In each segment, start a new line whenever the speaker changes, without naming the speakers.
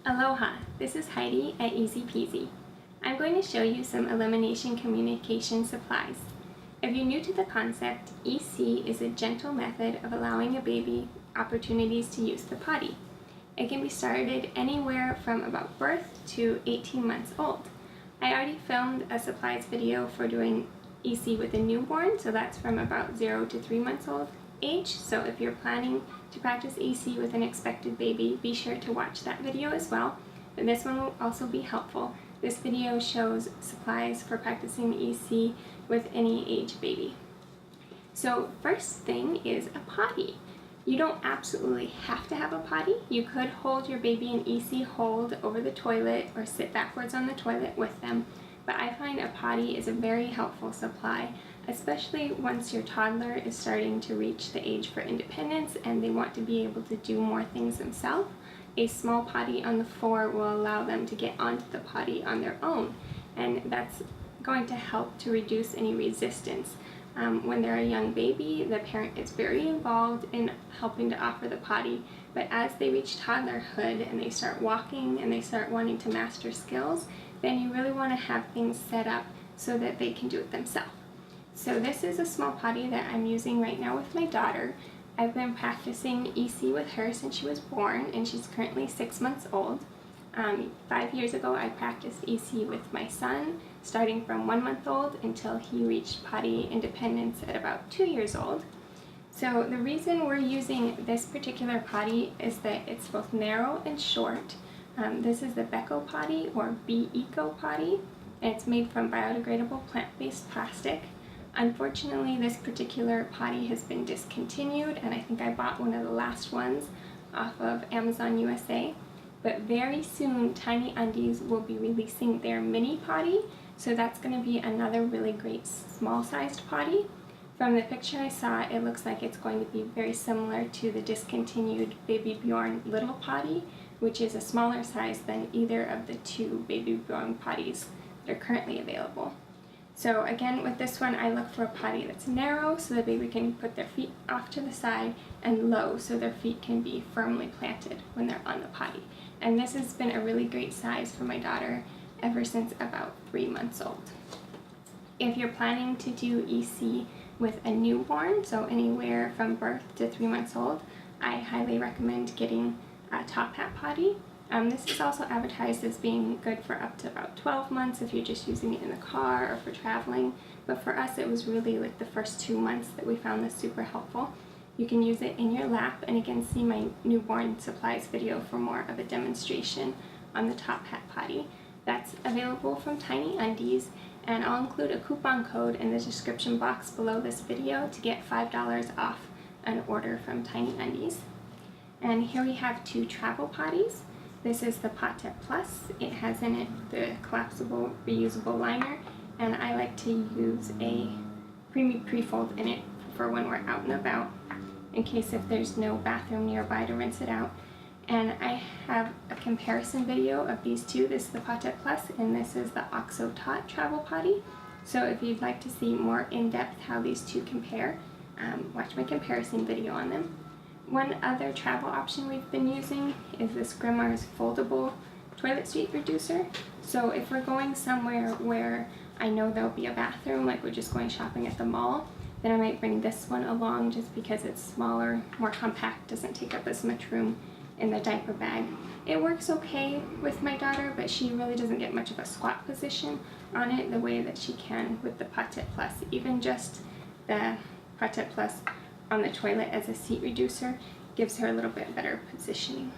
Aloha, this is Heidi at Easy Peasy. I'm going to show you some elimination communication supplies. If you're new to the concept, EC is a gentle method of allowing a baby opportunities to use the potty. It can be started anywhere from about birth to 18 months old. I already filmed a supplies video for doing EC with a newborn, so that's from about 0 to 3 months old age. So if you're planning to practice EC with an expected baby, be sure to watch that video as well. But this one will also be helpful. This video shows supplies for practicing EC with any age baby. So first thing is a potty. You don't absolutely have to have a potty. You could hold your baby in EC hold over the toilet or sit backwards on the toilet with them. But I find a potty is a very helpful supply, especially once your toddler is starting to reach the age for independence and they want to be able to do more things themselves. A small potty on the floor will allow them to get onto the potty on their own, and that's going to help to reduce any resistance. When they're a young baby, the parent is very involved in helping to offer the potty, but as they reach toddlerhood and they start walking and they start wanting to master skills, then you really want to have things set up so that they can do it themselves. So this is a small potty that I'm using right now with my daughter. I've been practicing EC with her since she was born, and she's currently 6 months old. 5 years ago I practiced EC with my son, starting from 1 month old until he reached potty independence at about 2 years old. So the reason we're using this particular potty is that it's both narrow and short. This is the bEcoPotty or bEcoPotty, and it's made from biodegradable plant-based plastic. Unfortunately, this particular potty has been discontinued, and I think I bought one of the last ones off of Amazon USA. But very soon, Tiny Undies will be releasing their mini potty, so that's going to be another really great small-sized potty. From the picture I saw, it looks like it's going to be very similar to the discontinued Baby Bjorn little potty, which is a smaller size than either of the two Baby Bjorn potties that are currently available. So again, with this one, I look for a potty that's narrow so the baby can put their feet off to the side, and low so their feet can be firmly planted when they're on the potty. And this has been a really great size for my daughter ever since about 3 months old. If you're planning to do EC with a newborn, so anywhere from birth to 3 months old, I highly recommend getting a top hat potty. This is also advertised as being good for up to about 12 months if you're just using it in the car or for traveling, but for us it was really like the first 2 months that we found this super helpful. You can use it in your lap, and again, see my newborn supplies video for more of a demonstration on the top hat potty. That's available from Tiny Undies, and I'll include a coupon code in the description box below this video to get $5 off an order from Tiny Undies. And here we have 2 travel potties. This is the Potette Plus. It has in it the collapsible reusable liner, and I like to use a pre-fold in it for when we're out and about, in case if there's no bathroom nearby to rinse it out. And I have a comparison video of these two. This is the Potette Plus, and this is the OXO Tot Travel Potty. So if you'd like to see more in-depth how these two compare, watch my comparison video on them. One other travel option we've been using is this Gimars foldable toilet seat reducer. So if we're going somewhere where I know there'll be a bathroom, like we're just going shopping at the mall, then I might bring this one along just because it's smaller, more compact, doesn't take up as much room in the diaper bag. It works okay with my daughter, but she really doesn't get much of a squat position on it the way that she can with the Potette Plus. Even just the Potette Plus on the toilet as a seat reducer gives her a little bit better positioning.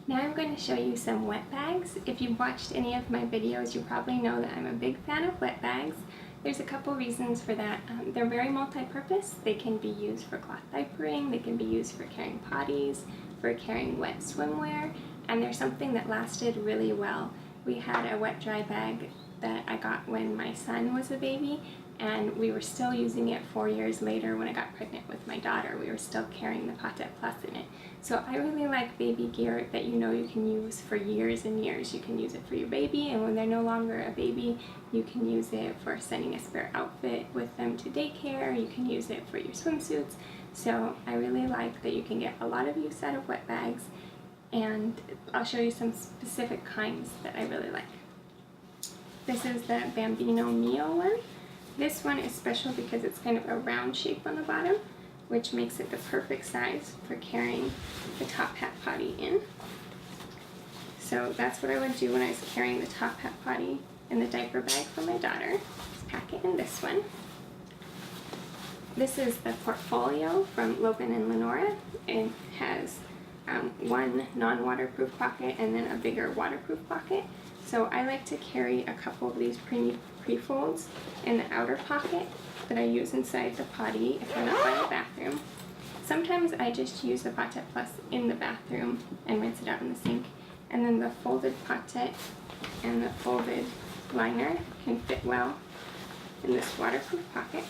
Now I'm going to show you some wet bags. If you've watched any of my videos, you probably know that I'm a big fan of wet bags. There's a couple reasons for that. They're very multi-purpose. They can be used for cloth diapering, they can be used for carrying potties, for carrying wet swimwear, and they're something that lasted really well. We had a wet dry bag that I got when my son was a baby, and we were still using it 4 years later when I got pregnant with my daughter. We were still carrying the Potette Plus in it. So I really like baby gear that you know you can use for years and years. You can use it for your baby, and when they're no longer a baby, you can use it for sending a spare outfit with them to daycare. You can use it for your swimsuits. So I really like that you can get a lot of use out of wet bags, and I'll show you some specific kinds that I really like. This is the Bambino Mio one. This one is special because it's kind of a round shape on the bottom, which makes it the perfect size for carrying the top hat potty in. So that's what I would do when I was carrying the top hat potty in the diaper bag for my daughter. Just pack it in this one. This is the Portfolio from Logan and Lenora. It has one non-waterproof pocket and then a bigger waterproof pocket. So I like to carry a couple of these pre-folds in the outer pocket that I use inside the potty if I'm not by the bathroom. Sometimes I just use the Potette Plus in the bathroom and rinse it out in the sink. And then the folded Potette and the folded liner can fit well in this waterproof pocket.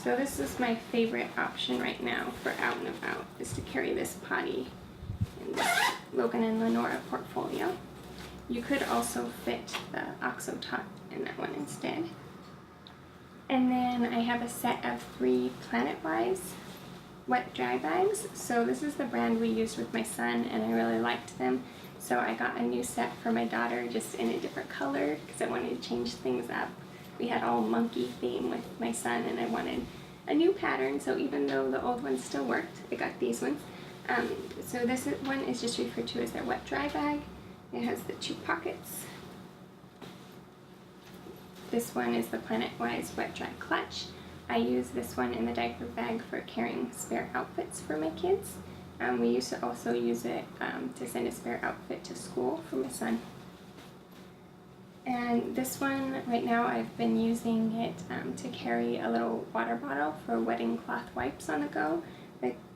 So this is my favorite option right now for out and about, is to carry this potty in this Logan and Lenora Portfolio. You could also fit the OXO Tot in that one instead. And then I have a set of 3 Planet-Wise wet dry bags. So this is the brand we used with my son, and I really liked them. So I got a new set for my daughter, just in a different color, because I wanted to change things up. We had all monkey theme with my son, and I wanted a new pattern, so even though the old ones still worked, I got these ones. So this one is just referred to as their wet dry bag. It has the 2 pockets. This one is the Planet-Wise wet dry clutch. I use this one in the diaper bag for carrying spare outfits for my kids. We used to also use it to send a spare outfit to school for my son. And this one, right now, I've been using it to carry a little water bottle for wetting cloth wipes on the go.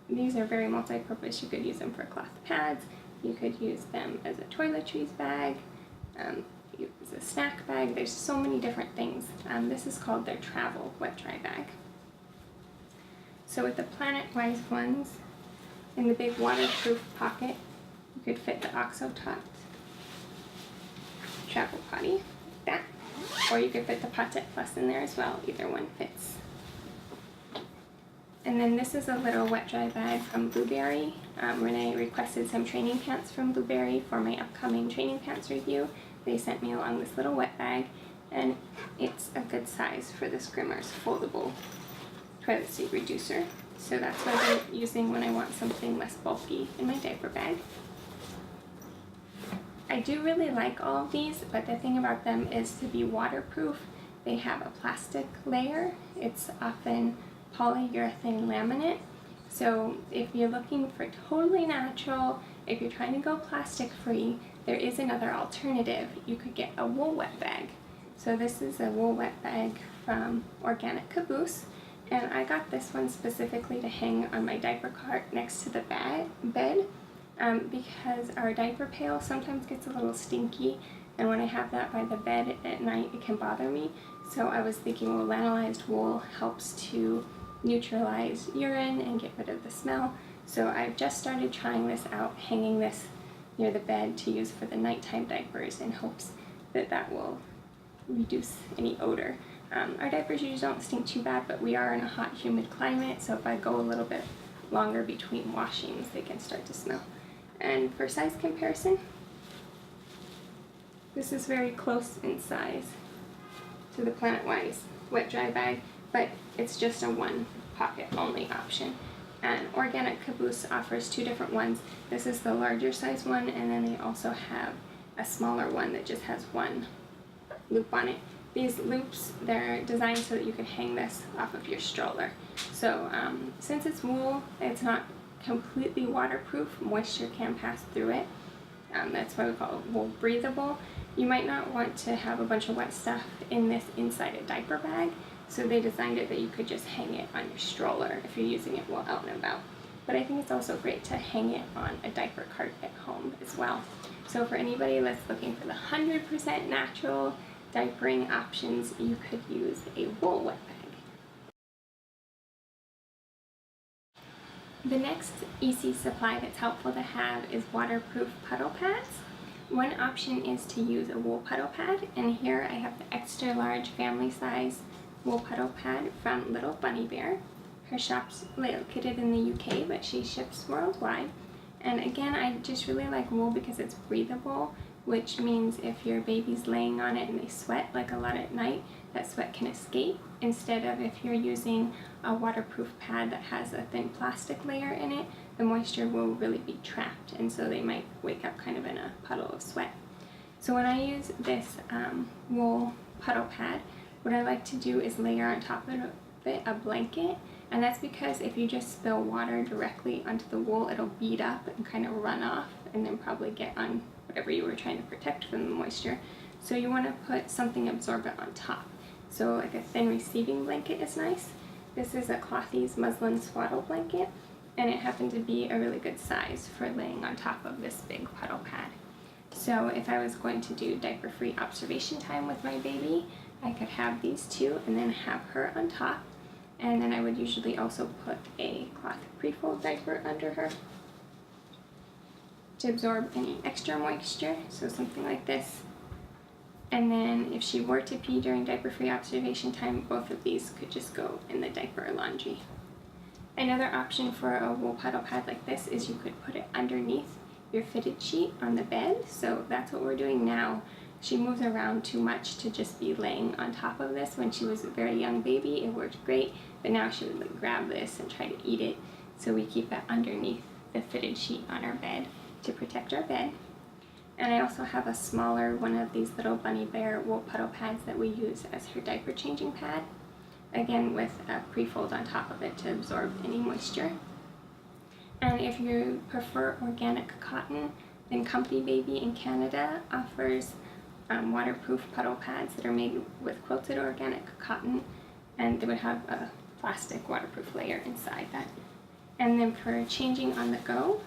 These are very multi-purpose. You could use them for cloth pads. You could use them as a toiletries bag, use a snack bag. There's so many different things. This is called their travel wet dry bag. So with the Planet-Wise ones, in the big waterproof pocket, you could fit the OXO Tot Travel Potty, like that. Or you could fit the Potette Plus in there as well. Either one fits. And then this is a little wet dry bag from Blueberry. Renee requested some training pants from Blueberry for my upcoming training pants review. They sent me along this little wet bag, and it's a good size for this Gimars foldable toilet seat reducer. So that's what I'm using when I want something less bulky in my diaper bag. I do really like all of these, but the thing about them is to be waterproof. They have a plastic layer. It's often polyurethane laminate. So if you're looking for totally natural, if you're trying to go plastic free, there is another alternative. You could get a wool wet bag. So this is a wool wet bag from Organic Caboose, and I got this one specifically to hang on my diaper cart next to the bed because our diaper pail sometimes gets a little stinky, and when I have that by the bed at night, it can bother me. So I was thinking, well, lanolized wool helps to neutralize urine and get rid of the smell. So I've just started trying this out, hanging this near the bed to use for the nighttime diapers in hopes that that will reduce any odor. Our diapers usually don't stink too bad, but we are in a hot, humid climate, so if I go a little bit longer between washings, they can start to smell. And for size comparison, this is very close in size to the Planet-Wise wet dry bag, but it's just a one pocket only option. And Organic Caboose offers 2 different ones. This is the larger size one, and then they also have a smaller one that just has 1 loop on it. These loops, they're designed so that you can hang this off of your stroller. So since it's wool, it's not completely waterproof. Moisture can pass through it. That's why we call it wool breathable. You might not want to have a bunch of wet stuff in this inside a diaper bag, so they designed it that you could just hang it on your stroller if you're using it while out and about. But I think it's also great to hang it on a diaper cart at home as well. So for anybody that's looking for the 100% natural diapering options, you could use a wool wet bag. The next EC supply that's helpful to have is waterproof puddle pads. One option is to use a wool puddle pad, and here I have the extra large family size wool puddle pad from Little Bunny Bear. Her shop's located in the UK, but she ships worldwide. And again, I just really like wool because it's breathable, which means if your baby's laying on it and they sweat like a lot at night, that sweat can escape, instead of if you're using a waterproof pad that has a thin plastic layer in it, the moisture will really be trapped, and so they might wake up kind of in a puddle of sweat. So when I use this wool puddle pad, what I like to do is layer on top of it a blanket, and that's because if you just spill water directly onto the wool, it'll bead up and kind of run off and then probably get on whatever you were trying to protect from the moisture. So you want to put something absorbent on top. So like a thin receiving blanket is nice. This is a Clothies muslin swaddle blanket, and it happened to be a really good size for laying on top of this big puddle pad. So if I was going to do diaper-free observation time with my baby, I could have these two and then have her on top, and then I would usually also put a cloth pre-fold diaper under her to absorb any extra moisture, so something like this. And then if she were to pee during diaper-free observation time, both of these could just go in the diaper or laundry. Another option for a wool puddle pad like this is you could put it underneath your fitted sheet on the bed. So that's what we're doing now. She moves around too much to just be laying on top of this. When she was a very young baby, it worked great, but now she would like grab this and try to eat it. So we keep it underneath the fitted sheet on our bed to protect our bed. And I also have a smaller one of these little Bunny Bear wool puddle pads that we use as her diaper changing pad, again with a pre-fold on top of it to absorb any moisture. And if you prefer organic cotton, then Comfy Baby in Canada offers waterproof puddle pads that are made with quilted organic cotton, and they would have a plastic waterproof layer inside that. And then for changing on the go,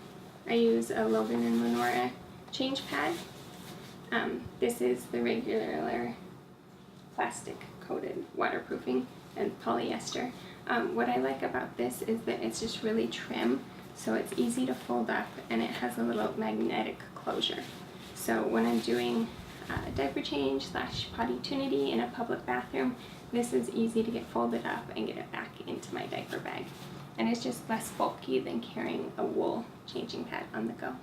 I use a Logan and Lenora change pad. This is the regular plastic coated waterproofing and polyester. What I like about this is that it's just really trim, so it's easy to fold up, and it has a little magnetic closure. So when I'm doing a diaper change / potty tunity in a public bathroom, this is easy to get folded up and get it back into my diaper bag. And it's just less bulky than carrying a wool changing pad on the go.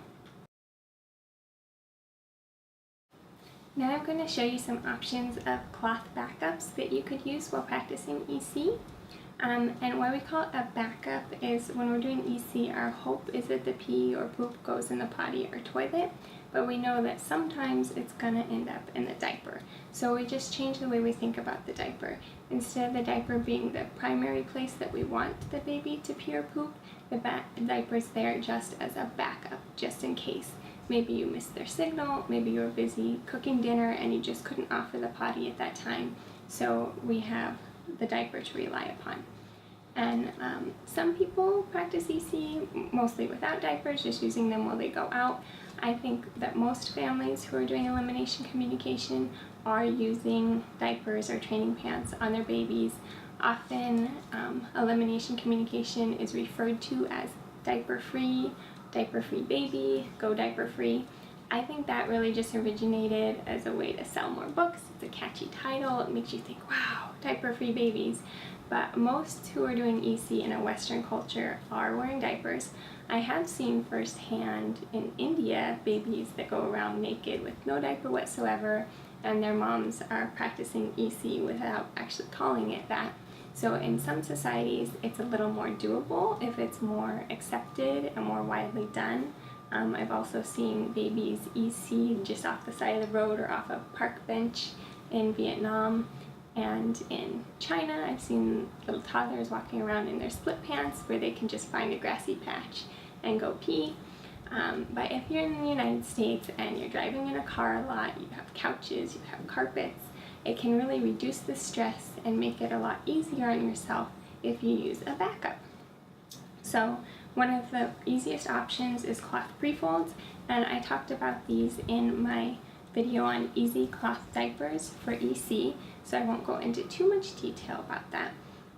Now I'm going to show you some options of cloth backups that you could use while practicing EC. And why we call it a backup is when we're doing EC, our hope is that the pee or poop goes in the potty or toilet, but we know that sometimes it's going to end up in the diaper. So we just change the way we think about the diaper. Instead of the diaper being the primary place that we want the baby to pee or poop, the diaper's there just as a backup, just in case. Maybe you missed their signal, maybe you were busy cooking dinner and you just couldn't offer the potty at that time. So we have the diaper to rely upon. And some people practice EC mostly without diapers, just using them while they go out. I think that most families who are doing elimination communication are using diapers or training pants on their babies. Often elimination communication is referred to as diaper-free baby, go diaper-free. I think that really just originated as a way to sell more books. It's a catchy title, it makes you think, wow, diaper-free babies. But most who are doing EC in a Western culture are wearing diapers. I have seen firsthand in India babies that go around naked with no diaper whatsoever, and their moms are practicing EC without actually calling it that. So in some societies, it's a little more doable if it's more accepted and more widely done. I've also seen babies EC just off the side of the road or off a park bench in Vietnam. And in China, I've seen little toddlers walking around in their split pants where they can just find a grassy patch and go pee. But if you're in the United States and you're driving in a car a lot, you have couches, you have carpets, it can really reduce the stress and make it a lot easier on yourself if you use a backup. So one of the easiest options is cloth pre-folds, and I talked about these in my video on easy cloth diapers for EC, so I won't go into too much detail about that.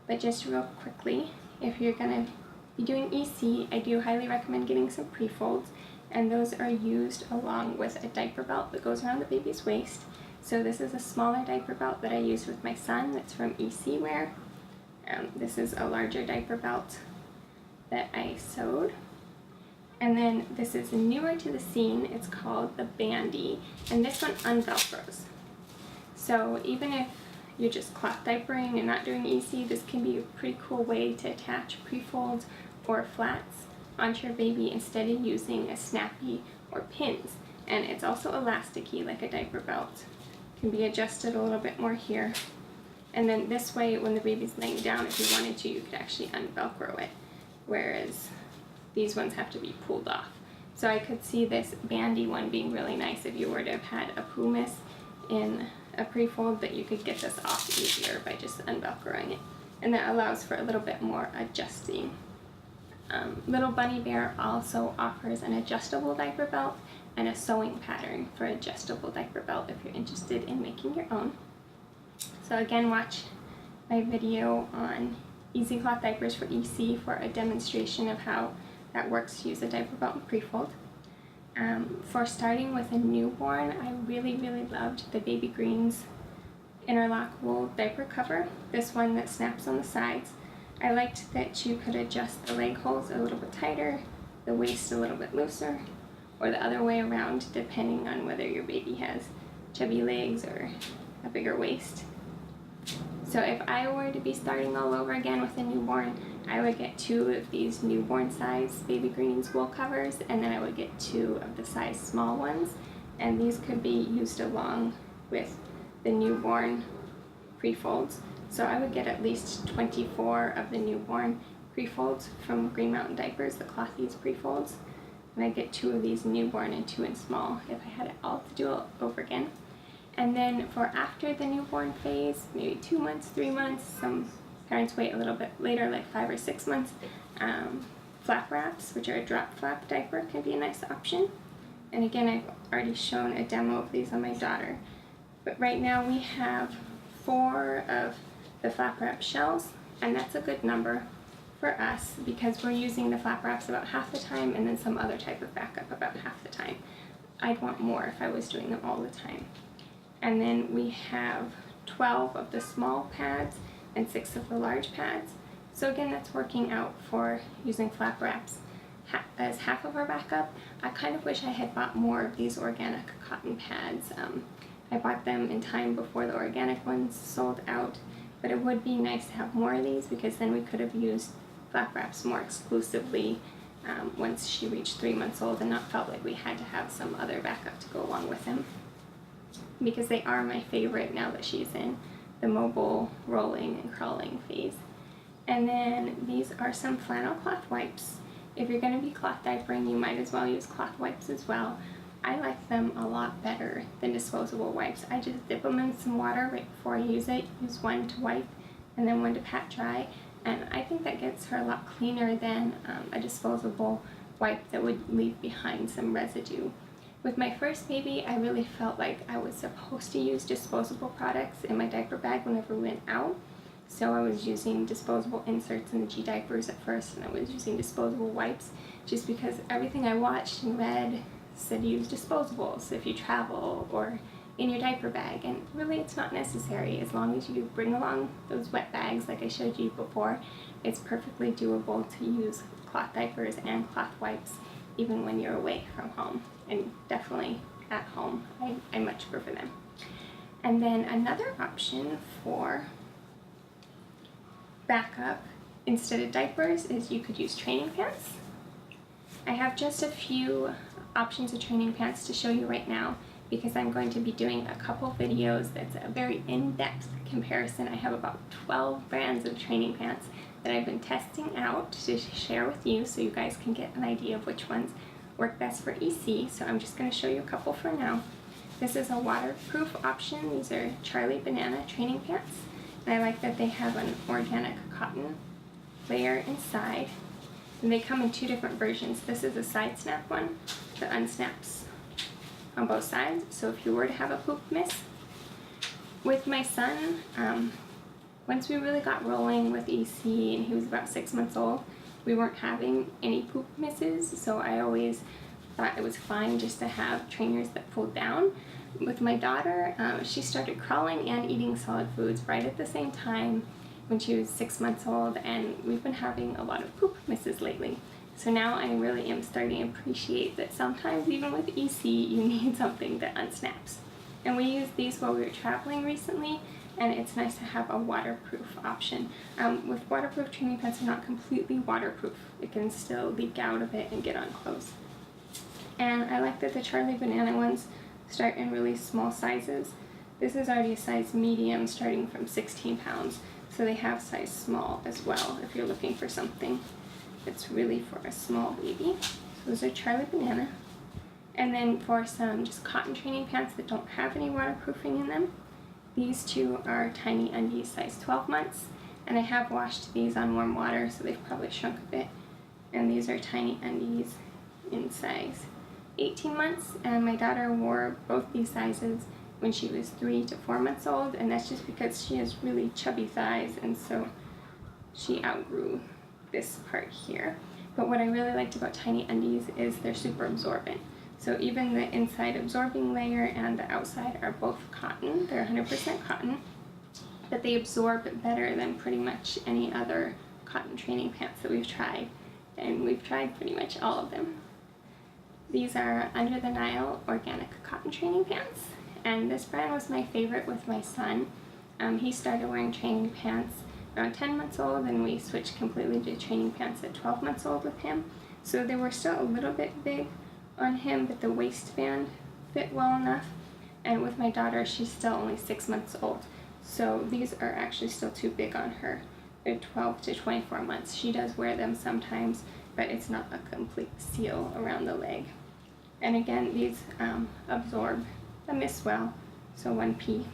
But just real quickly, if you're going to be doing EC, I do highly recommend getting some pre-folds, and those are used along with a diaper belt that goes around the baby's waist. So this is a smaller diaper belt that I use with my son that's from EC Wear. This is a larger diaper belt that I sewed. And then this is newer to the scene. It's called the Bandy, and this one unvelcros. So even if you're just cloth diapering and not doing EC, this can be a pretty cool way to attach pre-folds or flats onto your baby instead of using a snappy or pins. And it's also elasticy like a diaper belt. It can be adjusted a little bit more here. And then this way, when the baby's laying down, if you wanted to, you could actually unvelcro it, whereas these ones have to be pulled off. So I could see this Bandy one being really nice if you were to have had a pumice in a pre-fold, that you could get this off easier by just unvelcroing it. And that allows for a little bit more adjusting. Little Bunny Bear also offers an adjustable diaper belt and a sewing pattern for adjustable diaper belt if you're interested in making your own. So again, watch my video on Easy Cloth Diapers for EC for a demonstration of how that works to use a diaper belt and pre-fold. For starting with a newborn, I really loved the Baby Greens interlockable diaper cover, this one that snaps on the sides. I liked that you could adjust the leg holes a little bit tighter, the waist a little bit looser, or the other way around depending on whether your baby has chubby legs or a bigger waist. So if I were to be starting all over again with a newborn, I would get 2 of these newborn size Baby Greens wool covers, and then I would get 2 of the size small ones, and these could be used along with the newborn pre-folds. So I would get at least 24 of the newborn pre-folds from Green Mountain Diapers, the Clothies pre-folds, and I'd get 2 of these newborn and 2 in small if I had it all to do over again. And then for after the newborn phase, maybe 2 months, 3 months, some parents wait a little bit later, like 5 or 6 months, flap wraps, which are a drop flap diaper, can be a nice option. And again, I've already shown a demo of these on my daughter. But right now we have 4 of the flap wrap shells, and that's a good number for us because we're using the flap wraps about half the time and then some other type of backup about half the time. I'd want more if I was doing them all the time. And then we have 12 of the small pads and 6 of the large pads. So again, that's working out for using flap wraps as half of our backup. I kind of wish I had bought more of these organic cotton pads. I bought them in time before the organic ones sold out, but it would be nice to have more of these because then we could have used flap wraps more exclusively once she reached 3 months old and not felt like we had to have some other backup to go along with them, because they are my favorite now that she's in the mobile rolling and crawling phase. And then these are some flannel cloth wipes. If you're going to be cloth diapering, you might as well use cloth wipes as well. I like them a lot better than disposable wipes. I just dip them in some water right before I use it, use one to wipe and then one to pat dry, and I think that gets her a lot cleaner than a disposable wipe that would leave behind some residue. With my first baby, I really felt like I was supposed to use disposable products in my diaper bag whenever we went out. So I was using disposable inserts in the G diapers at first, and I was using disposable wipes just because everything I watched and read said use disposables if you travel or in your diaper bag, and really it's not necessary. As long as you bring along those wet bags like I showed you before, it's perfectly doable to use cloth diapers and cloth wipes even when you're away from home, and definitely at home. I much prefer them. And then another option for backup instead of diapers is you could use training pants. I have just a few options of training pants to show you right now because I'm going to be doing a couple videos that's a very in-depth comparison. I have about 12 brands of training pants that I've been testing out to share with you so you guys can get an idea of which ones work best for EC. So I'm just going to show you a couple for now. This is a waterproof option. These are Charlie Banana training pants, and I like that they have an organic cotton layer inside. And they come in 2 different versions. This is a side snap one that unsnaps on both sides, so if you were to have a poop miss. With my son, once we really got rolling with EC and he was about 6 months old, we weren't having any poop misses, so I always thought it was fine just to have trainers that pulled down. With my daughter, she started crawling and eating solid foods right at the same time, when she was 6 months old, and we've been having a lot of poop misses lately. So now I really am starting to appreciate that sometimes even with EC you need something that unsnaps. And we used these while we were traveling recently, and it's nice to have a waterproof option. With waterproof training pants, they're not completely waterproof. It can still leak out of it and get on clothes. And I like that the Charlie Banana ones start in really small sizes. This is already a size medium starting from 16 pounds, so they have size small as well if you're looking for something that's really for a small baby. So those are Charlie Banana. And then for some just cotton training pants that don't have any waterproofing in them, these two are Tiny Undies size 12 months. And I have washed these on warm water, so they've probably shrunk a bit. And these are Tiny Undies in size 18 months. And my daughter wore both these sizes when she was 3 to 4 months old, and that's just because she has really chubby thighs, and so she outgrew this part here. But what I really liked about Tiny Undies is they're super absorbent. So even the inside absorbing layer and the outside are both cotton. They're 100% cotton, but they absorb better than pretty much any other cotton training pants that we've tried, and we've tried pretty much all of them. These are Under the Nile organic cotton training pants, and this brand was my favorite with my son. He started wearing training pants around 10 months old, and we switched completely to training pants at 12 months old with him. So they were still a little bit big on him, but the waistband fit well enough. And with my daughter, she's still only 6 months old, so these are actually still too big on her. They're 12 to 24 months. She does wear them sometimes, but it's not a complete seal around the leg. And again, these absorb the mist well, so 1P.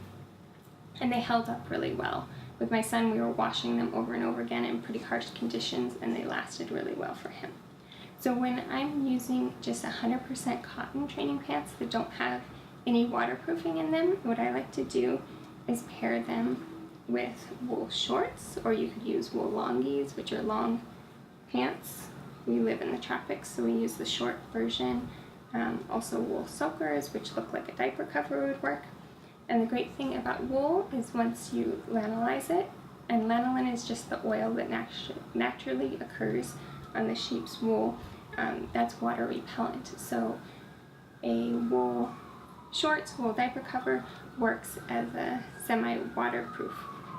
And they held up really well. With my son, we were washing them over and over again in pretty harsh conditions, and they lasted really well for him. So when I'm using just 100% cotton training pants that don't have any waterproofing in them, what I like to do is pair them with wool shorts, or you could use wool longies, which are long pants. We live in the tropics, so we use the short version. Also wool soakers, which look like a diaper cover would work. And the great thing about wool is once you lanolize it, and lanolin is just the oil that naturally occurs on the sheep's wool, that's water repellent. So a wool shorts, wool diaper cover works as a semi-waterproof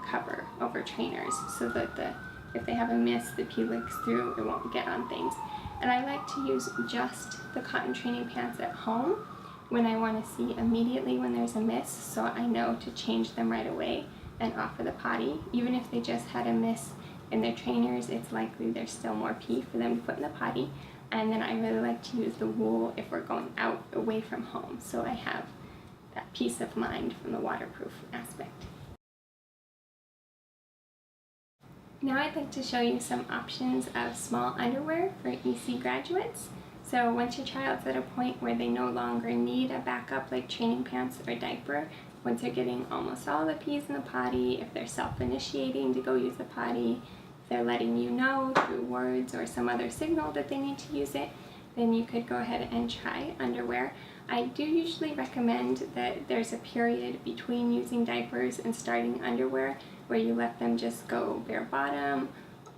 cover over trainers, so that if they have a mist, the pee leaks through, it won't get on things. And I like to use just the cotton training pants at home when I want to see immediately when there's a miss, so I know to change them right away and offer the potty. Even if they just had a miss in their trainers, it's likely there's still more pee for them to put in the potty. And then I really like to use the wool if we're going out away from home, so I have that peace of mind from the waterproof aspect. Now I'd like to show you some options of small underwear for EC graduates. So once your child's at a point where they no longer need a backup like training pants or diaper, once they're getting almost all the pees in the potty, if they're self-initiating to go use the potty, if they're letting you know through words or some other signal that they need to use it, then you could go ahead and try underwear. I do usually recommend that there's a period between using diapers and starting underwear where you let them just go bare bottom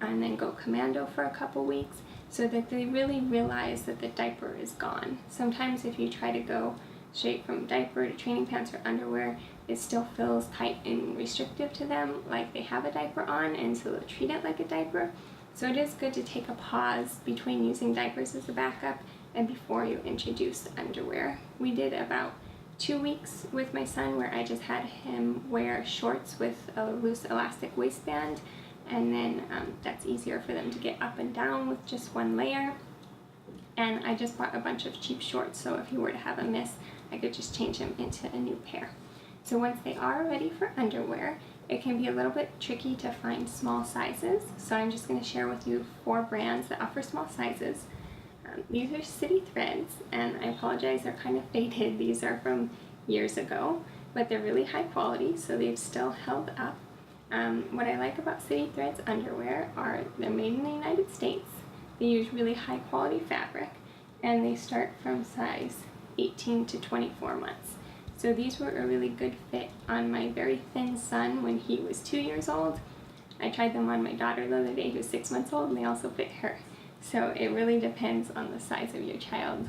and then go commando for a couple weeks, so that they really realize that the diaper is gone. Sometimes if you try to go straight from diaper to training pants or underwear, it still feels tight and restrictive to them, like they have a diaper on, and so they'll treat it like a diaper. So it is good to take a pause between using diapers as a backup and before you introduce underwear. We did about 2 weeks with my son where I just had him wear shorts with a loose elastic waistband, and then that's easier for them to get up and down with just one layer. And I just bought a bunch of cheap shorts, so if he were to have a miss, I could just change him into a new pair. So once they are ready for underwear, it can be a little bit tricky to find small sizes, so I'm just going to share with you 4 brands that offer small sizes. These are City Threads, and I apologize, they're kind of faded. These are from years ago, but they're really high quality, so they've still held up. What I like about City Threads underwear are they're made in the United States. They use really high quality fabric, and they start from size 18 to 24 months. So these were a really good fit on my very thin son when he was 2 years old. I tried them on my daughter the other day who's 6 months old, and they also fit her. So it really depends on the size of your child.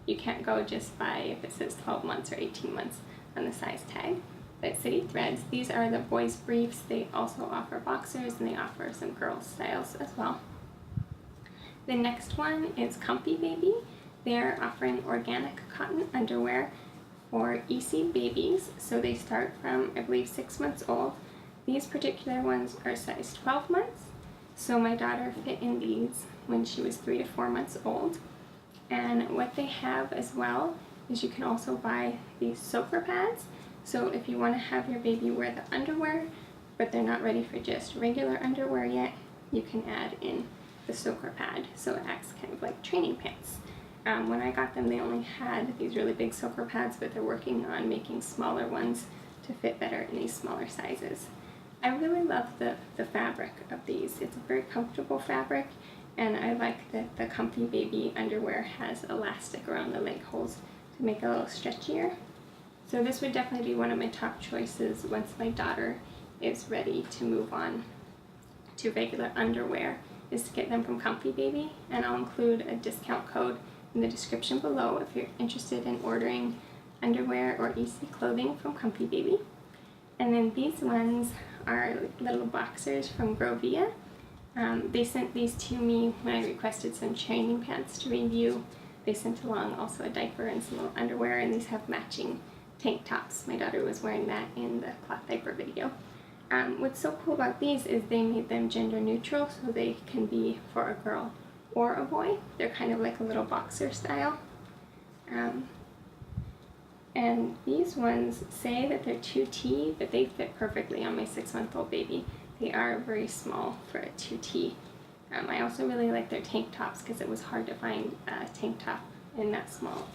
You can't go just by if it says 12 months or 18 months on the size tag. But City Threads, these are the boys' briefs. They also offer boxers, and they offer some girls' styles as well. The next one is Comfy Baby. They're offering organic cotton underwear for EC babies. So they start from, I believe, 6 months old. These particular ones are size 12 months. So my daughter fit in these when she was 3 to 4 months old. And what they have as well is you can also buy these soaker pads. So if you want to have your baby wear the underwear, but they're not ready for just regular underwear yet, you can add in the soaker pad. So it acts kind of like training pants. When I got them, they only had these really big soaker pads, but they're working on making smaller ones to fit better in these smaller sizes. I really love the fabric of these. It's a very comfortable fabric, and I like that the Comfy Baby underwear has elastic around the leg holes to make it a little stretchier. So this would definitely be one of my top choices once my daughter is ready to move on to regular underwear, is to get them from Comfy Baby, and I'll include a discount code in the description below if you're interested in ordering underwear or EC clothing from Comfy Baby. And then these ones are little boxers from Grovia. They sent these to me when I requested some training pants to review. They sent along also a diaper and some little underwear, and these have matching tank tops. My daughter was wearing that in the cloth diaper video. What's so cool about these is they made them gender neutral, so they can be for a girl or a boy. They're kind of like a little boxer style. And these ones say that they're 2T, but they fit perfectly on my 6-month-old baby. They are very small for a 2T. I also really like their tank tops because it was hard to find a tank top in that small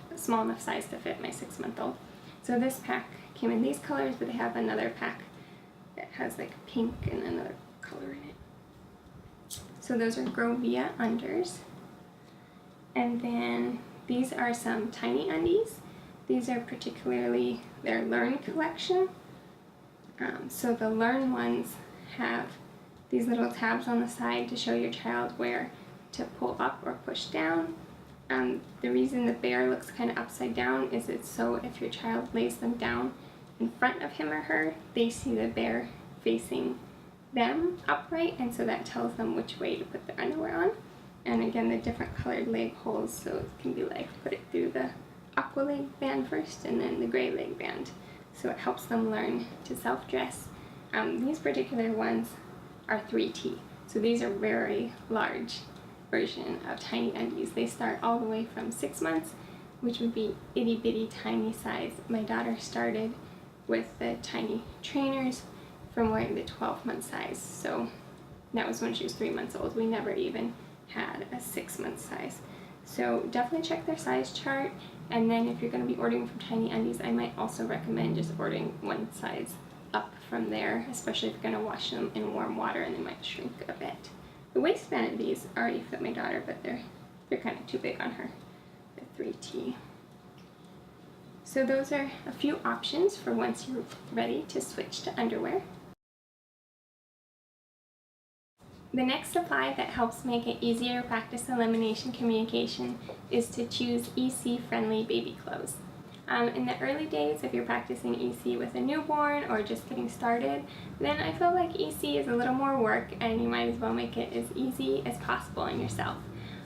enough size to fit my 6-month-old. So this pack came in these colors, but they have another pack that has like pink and another color in it. So those are Grovia unders. And then these are some tiny undies. These are particularly their Learn collection. So the Learn ones have these little tabs on the side to show your child where to pull up or push down. The reason the bear looks kind of upside down is it's so if your child lays them down in front of him or her, they see the bear facing them upright, and so that tells them which way to put the underwear on. And again, the different colored leg holes, so it can be like put it through the aqua leg band first and then the gray leg band. So it helps them learn to self-dress. These particular ones are 3T, so these are very large version of tiny undies. They start all the way from 6 months, which would be itty bitty tiny size. My daughter started with the tiny trainers from wearing the 12-month size, so that was when she was 3 months old. We never even had a 6-month size. So definitely check their size chart, and then if you're going to be ordering from Tiny Undies, I might also recommend just ordering one size up from there, especially if you're going to wash them in warm water and they might shrink a bit. The waistband of these already fit my daughter, but they're kind of too big on her. They're 3T. So those are a few options for once you're ready to switch to underwear. The next supply that helps make it easier to practice elimination communication is to choose EC-friendly baby clothes. In the early days, if you're practicing EC with a newborn or just getting started, then I feel like EC is a little more work and you might as well make it as easy as possible on yourself.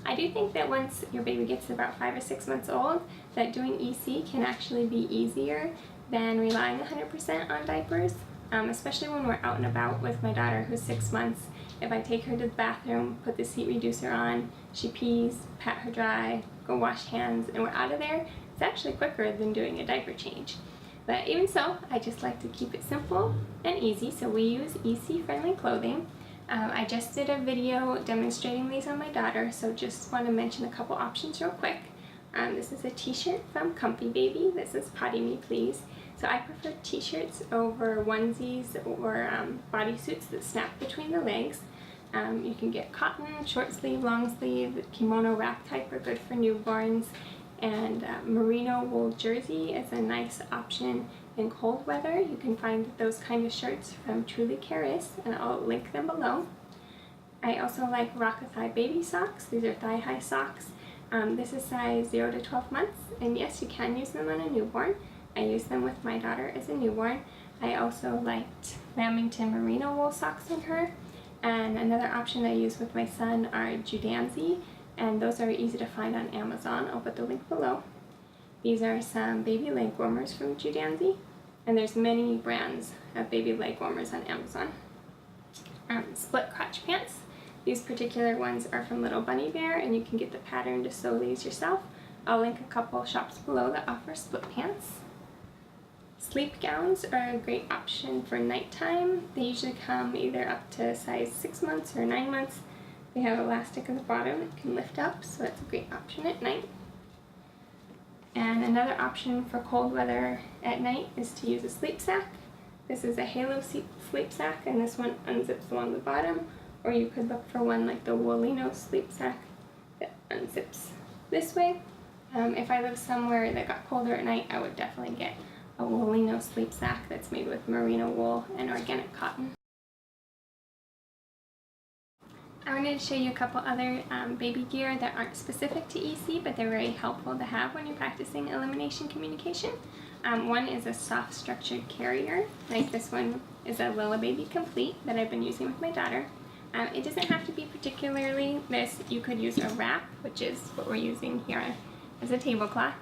I do think that once your baby gets to about 5 or 6 months old, that doing EC can actually be easier than relying 100% on diapers, especially when we're out and about with my daughter who's 6 months. If I take her to the bathroom, put the seat reducer on, she pees, pat her dry, go wash hands, and we're out of there, it's actually quicker than doing a diaper change. But even so, I just like to keep it simple and easy, so we use EC-friendly clothing. I just did a video demonstrating these on my daughter, so just want to mention a couple options real quick. This is a t-shirt from Comfy Baby. This is Potty Me Please. So I prefer t-shirts over onesies or bodysuits that snap between the legs. You can get cotton, short sleeve, long sleeve, kimono wrap type are good for newborns, and merino wool jersey is a nice option in cold weather, you can find those kind of shirts from Truly Caris, and I'll link them below. I also like Rock-A-Thigh baby socks. These are thigh-high socks. This is size 0 to 12 months, and yes, you can use them on a newborn. I used them with my daughter as a newborn. I also liked Lamington merino wool socks on her, and another option I use with my son are Judanzi, and those are easy to find on Amazon. I'll put the link below. These are some baby leg warmers from Judanzi, and there's many brands of baby leg warmers on Amazon. Split crotch pants. These particular ones are from Little Bunny Bear, and you can get the pattern to sew these yourself. I'll link a couple shops below that offer split pants. Sleep gowns are a great option for nighttime. They usually come either up to size 6 months or 9 months. They have elastic at the bottom that can lift up, so that's a great option at night. And another option for cold weather at night is to use a sleep sack. This is a Halo sleep sack, and this one unzips along the bottom, or you could look for one like the Woolino sleep sack that unzips this way. If I lived somewhere that got colder at night, I would definitely get a Woolino sleep sack that's made with merino wool and organic cotton. I wanted to show you a couple other baby gear that aren't specific to EC, but they're very helpful to have when you're practicing elimination communication. One is a soft structured carrier, like this one is a Lilla Baby Complete that I've been using with my daughter. It doesn't have to be particularly this. You could use a wrap, which is what we're using here as a tablecloth.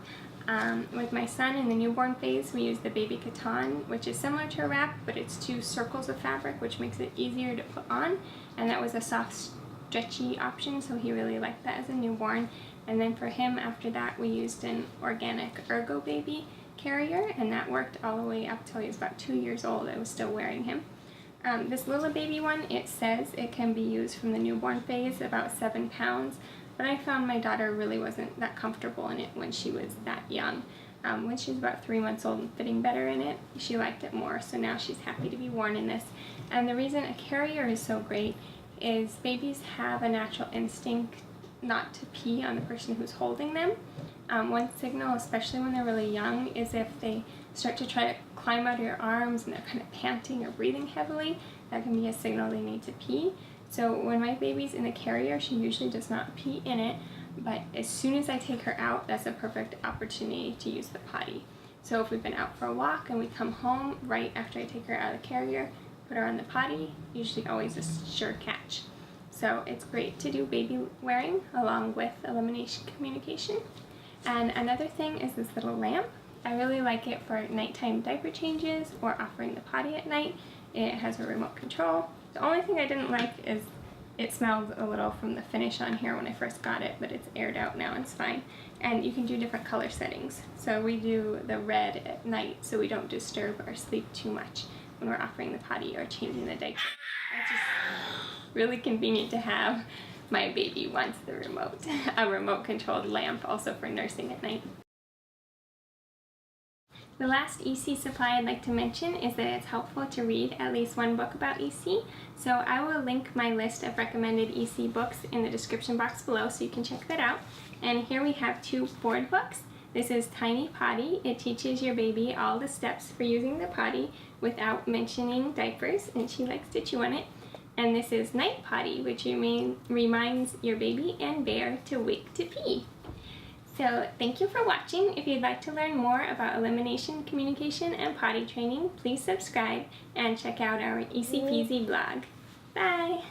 With my son in the newborn phase, we use the bEcoPotty, which is similar to a wrap, but it's 2 circles of fabric, which makes it easier to put on, and that was a soft, stretchy option, so he really liked that as a newborn. And then for him, after that, we used an organic Ergo Baby carrier, and that worked all the way up till he was about 2 years old. I was still wearing him. This Lilla Baby one, it says it can be used from the newborn phase, about 7 pounds, but I found my daughter really wasn't that comfortable in it when she was that young. When she was about 3 months old and fitting better in it, she liked it more, so now she's happy to be worn in this. And the reason a carrier is so great is babies have a natural instinct not to pee on the person who's holding them. One signal, especially when they're really young, is if they start to try to climb out of your arms and they're kind of panting or breathing heavily, that can be a signal they need to pee. So when my baby's in the carrier, she usually does not pee in it, but as soon as I take her out, that's a perfect opportunity to use the potty. So if we've been out for a walk and we come home right after I take her out of the carrier, put her on the potty, usually always a sure catch. So it's great to do baby wearing along with elimination communication. And another thing is this little lamp. I really like it for nighttime diaper changes or offering the potty at night. It has a remote control. The only thing I didn't like is it smelled a little from the finish on here when I first got it, but it's aired out now and it's fine. And you can do different color settings. So we do the red at night so we don't disturb our sleep too much when we're offering the potty or changing the diaper. It's just really convenient to have. My baby wants the remote, a remote controlled lamp also for nursing at night. The last EC supply I'd like to mention is that it's helpful to read at least one book about EC, so I will link my list of recommended EC books in the description box below so you can check that out. And here we have 2 board books. This is Tiny Potty. It teaches your baby all the steps for using the potty without mentioning diapers, and she likes to chew on it. And this is Night Potty, which reminds your baby and bear to wake to pee. So thank you for watching. If you'd like to learn more about elimination, communication, and potty training, please subscribe and check out our EC PEESY blog. Bye!